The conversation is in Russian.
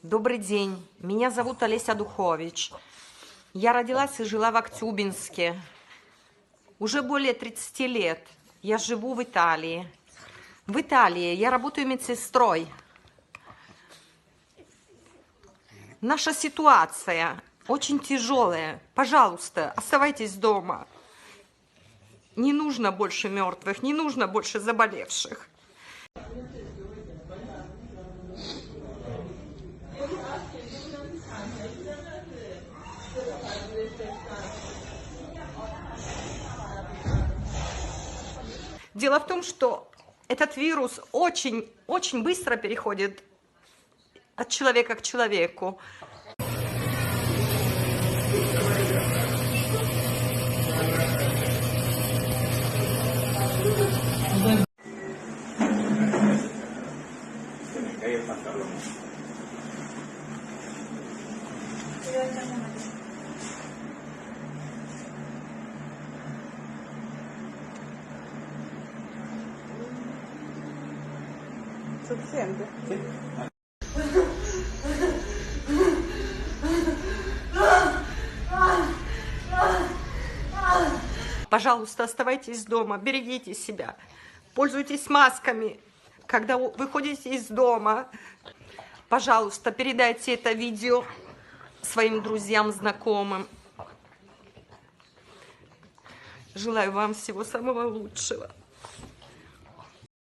Добрый день, меня зовут Олеся Духович. Я родилась и жила в Актюбинске. Уже более 30 лет я живу в Италии. В Италии я работаю медсестрой. Наша ситуация очень тяжелая. Пожалуйста, оставайтесь дома. Не нужно больше мертвых, не нужно больше заболевших. Дело в том, что этот вирус очень быстро переходит от человека к человеку. Suficiente. Пожалуйста, оставайтесь дома, берегите себя, пользуйтесь масками, когда выходите из дома. Пожалуйста, передайте это видео своим друзьям, знакомым. Желаю вам всего самого лучшего.